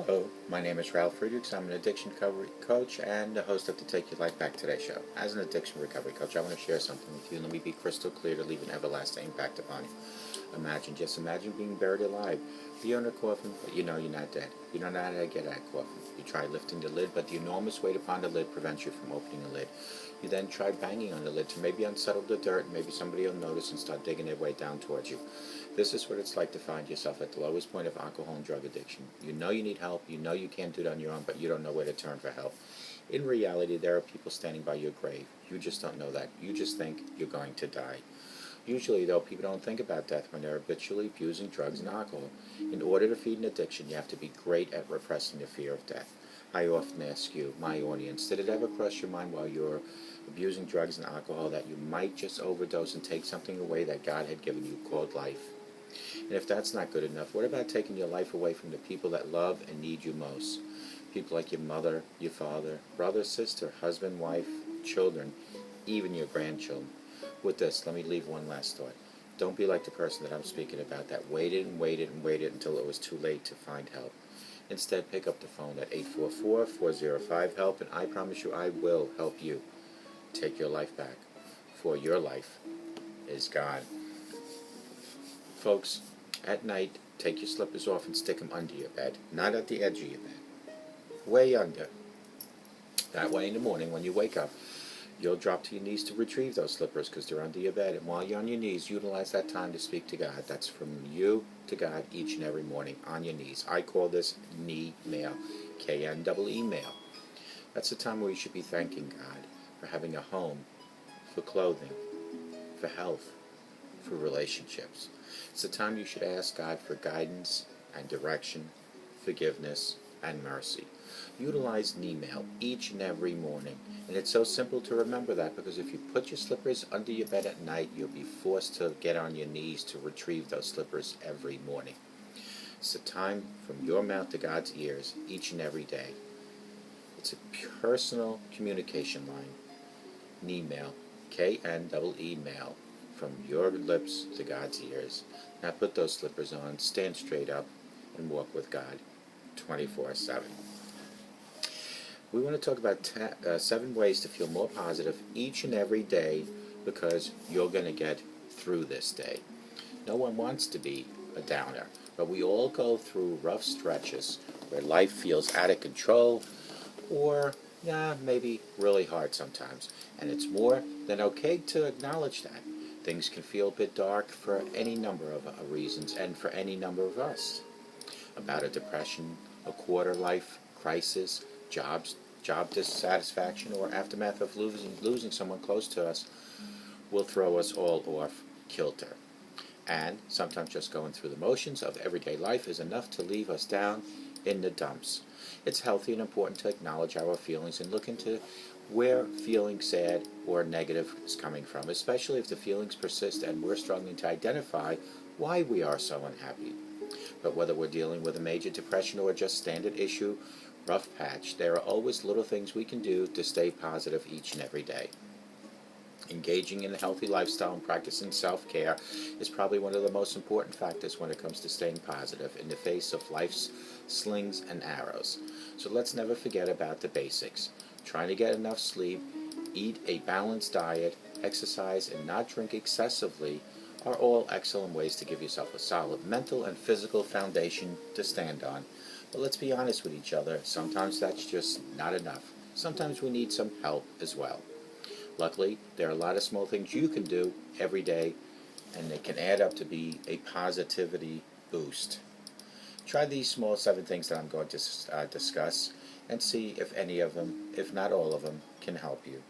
Hello, my name is Ralf Friedrichs. I'm an addiction recovery coach and the host of the Take Your Life Back Today show. As an addiction recovery coach, I want to share something with you and let me be crystal clear to leave an everlasting impact upon you. Imagine being buried alive. You're in a coffin, but you know you're not dead. You don't know how to get out of that coffin. You try lifting the lid, but the enormous weight upon the lid prevents you from opening the lid. You then try banging on the lid to maybe unsettle the dirt, and maybe somebody will notice and start digging their way down towards you. This is what it's like to find yourself at the lowest point of alcohol and drug addiction. You know you need help, you know you can't do it on your own, but you don't know where to turn for help. In reality, there are people standing by your grave. You just don't know that. You just think you're going to die. Usually, though, people don't think about death when they're habitually abusing drugs and alcohol. In order to feed an addiction, you have to be great at repressing the fear of death. I often ask you, my audience, did it ever cross your mind while you're abusing drugs and alcohol that you might just overdose and take something away that God had given you called life? And if that's not good enough, what about taking your life away from the people that love and need you most? People like your mother, your father, brother, sister, husband, wife, children, even your grandchildren. With this, let me leave one last thought. Don't be like the person that I'm speaking about that waited and waited and waited until it was too late to find help. Instead, pick up the phone at 844-405-HELP, and I promise you I will help you take your life back, for your life is gone. Folks, at night, take your slippers off and stick them under your bed, not at the edge of your bed, way under. That way in the morning when you wake up, you'll drop to your knees to retrieve those slippers because they're under your bed. And while you're on your knees, utilize that time to speak to God. That's from you to God each and every morning on your knees. I call this knee-mail, K-N-E-E-mail. That's the time where you should be thanking God for having a home, for clothing, for health, for relationships. It's the time you should ask God for guidance and direction, forgiveness, and mercy. Utilize knee-mail each and every morning. And it's so simple to remember that because if you put your slippers under your bed at night, you'll be forced to get on your knees to retrieve those slippers every morning. It's the time from your mouth to God's ears each and every day. It's a personal communication line. Knee-mail, K-N-E-E-mail, from your lips to God's ears. Now put those slippers on, stand straight up, and walk with God 24/7. We want to talk about 7 ways to feel more positive each and every day because you're going to get through this day. No one wants to be a downer, but we all go through rough stretches where life feels out of control or maybe really hard sometimes. And it's more than okay to acknowledge that. Things can feel a bit dark for any number of reasons and for any number of us. About a depression, a quarter-life crisis, job dissatisfaction, or aftermath of losing someone close to us will throw us all off kilter. And sometimes just going through the motions of everyday life is enough to leave us down in the dumps. It's healthy and important to acknowledge our feelings and look into where feeling sad or negative is coming from, especially if the feelings persist and we're struggling to identify why we are so unhappy. But whether we're dealing with a major depression or just standard issue, rough patch, there are always little things we can do to stay positive each and every day. Engaging in a healthy lifestyle and practicing self-care is probably one of the most important factors when it comes to staying positive in the face of life's slings and arrows. So let's never forget about the basics. Trying to get enough sleep, eat a balanced diet, exercise, and not drink excessively are all excellent ways to give yourself a solid mental and physical foundation to stand on. But let's be honest with each other, sometimes that's just not enough. Sometimes we need some help as well. Luckily, there are a lot of small things you can do every day, and they can add up to be a positivity boost. Try these small 7 things that I'm going to discuss and see if any of them, if not all of them, can help you.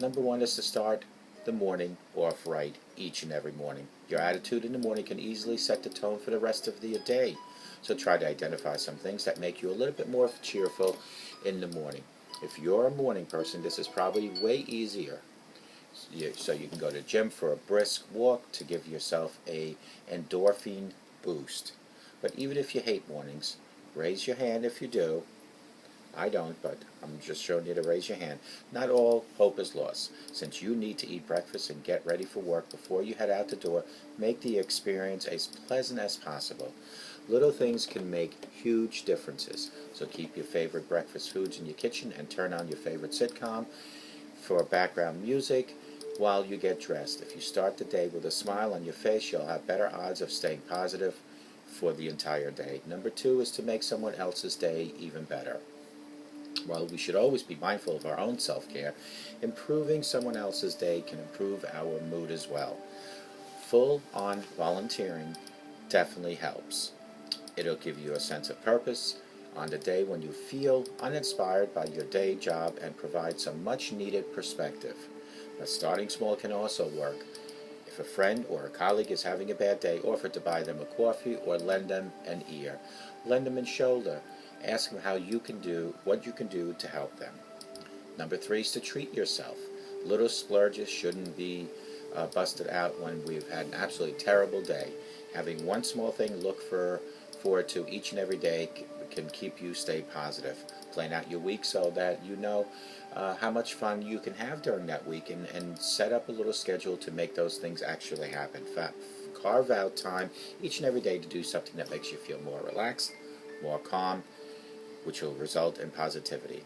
Number 1 is to start the morning off right each and every morning. Your attitude in the morning can easily set the tone for the rest of the day. So try to identify some things that make you a little bit more cheerful in the morning. If you're a morning person, this is probably way easier. So you can go to the gym for a brisk walk to give yourself a endorphin boost. But even if you hate mornings, raise your hand if you do. I don't, but I'm just showing you to raise your hand. Not all hope is lost. Since you need to eat breakfast and get ready for work before you head out the door, make the experience as pleasant as possible. Little things can make huge differences. So keep your favorite breakfast foods in your kitchen and turn on your favorite sitcom for background music while you get dressed. If you start the day with a smile on your face, you'll have better odds of staying positive for the entire day. Number 2 is to make someone else's day even better. While we should always be mindful of our own self-care, improving someone else's day can improve our mood as well. Full-on volunteering definitely helps. It'll give you a sense of purpose on the day when you feel uninspired by your day job and provide some much-needed perspective. But starting small can also work. If a friend or a colleague is having a bad day, offer to buy them a coffee or lend them an ear. Lend them a shoulder. Ask them what you can do to help them. Number 3 is to treat yourself. Little splurges shouldn't be busted out when we've had an absolutely terrible day. Having one small thing to look forward to each and every day can keep you stay positive. Plan out your week so that you know how much fun you can have during that week, and set up a little schedule to make those things actually happen. Carve out time each and every day to do something that makes you feel more relaxed, more calm, which will result in positivity.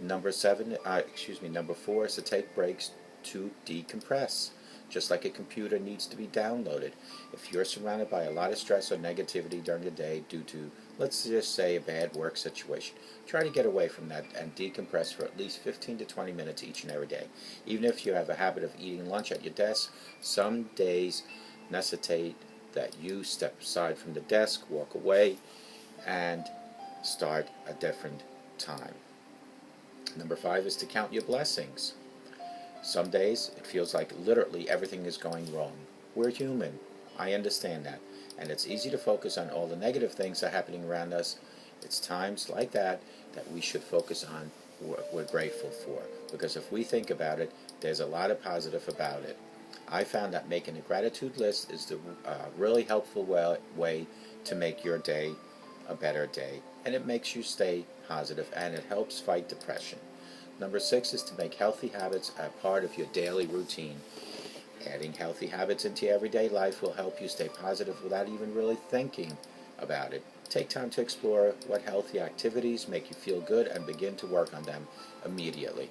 Number 4 is to take breaks to decompress. Just like a computer needs to be downloaded. If you're surrounded by a lot of stress or negativity during the day due to, let's just say, a bad work situation, try to get away from that and decompress for at least 15 to 20 minutes each and every day. Even if you have a habit of eating lunch at your desk, some days necessitate that you step aside from the desk, walk away, and start a different time. Number 5 is to count your blessings. Some days it feels like literally everything is going wrong. We're human. I understand that. And it's easy to focus on all the negative things that are happening around us. It's times like that we should focus on what we're grateful for. Because if we think about it, there's a lot of positive about it. I found that making a gratitude list is the really helpful way to make your day a better day. And it makes you stay positive, and it helps fight depression. Number 6 is to make healthy habits a part of your daily routine. Adding healthy habits into your everyday life will help you stay positive without even really thinking about it. Take time to explore what healthy activities make you feel good and begin to work on them immediately.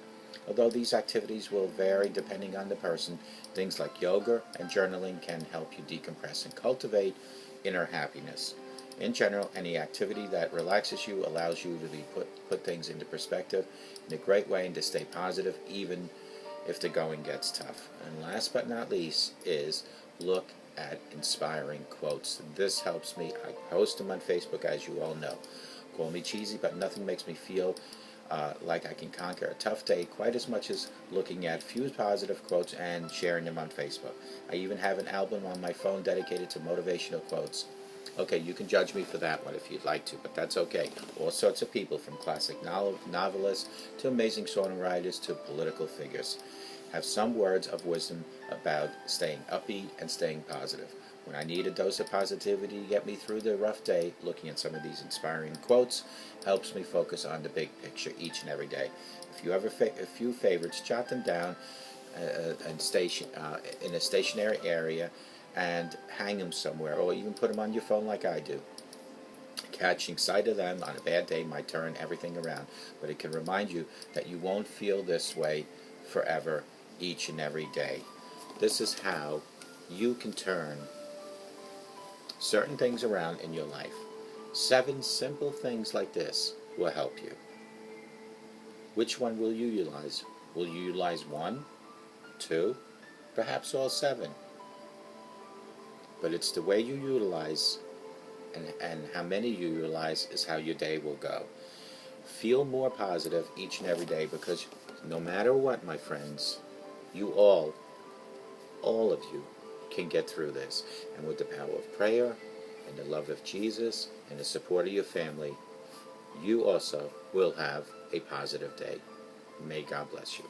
Although these activities will vary depending on the person, things like yoga and journaling can help you decompress and cultivate inner happiness. In general, any activity that relaxes you allows you to put things into perspective in a great way and to stay positive even if the going gets tough. And last but not least is look at inspiring quotes. This helps me. I post them on Facebook, as you all know. Call me cheesy, but nothing makes me feel like I can conquer a tough day quite as much as looking at few positive quotes and sharing them on Facebook. I even have an album on my phone dedicated to motivational quotes. Okay, you can judge me for that one if you'd like to, but that's okay. All sorts of people, from classic novelists to amazing songwriters to political figures, have some words of wisdom about staying upbeat and staying positive. When I need a dose of positivity to get me through the rough day, looking at some of these inspiring quotes helps me focus on the big picture each and every day. If you have a few favorites, jot them down in a stationary area and hang them somewhere, or even put them on your phone like I do. Catching sight of them on a bad day might turn everything around, but it can remind you that you won't feel this way forever each and every day. This is how you can turn certain things around in your life. 7 simple things like this will help you. Which one will you utilize? Will you utilize 1, 2, perhaps all 7? But it's the way you utilize and how many you utilize is how your day will go. Feel more positive each and every day, because no matter what, my friends, you all of you can get through this. And with the power of prayer and the love of Jesus and the support of your family, you also will have a positive day. May God bless you.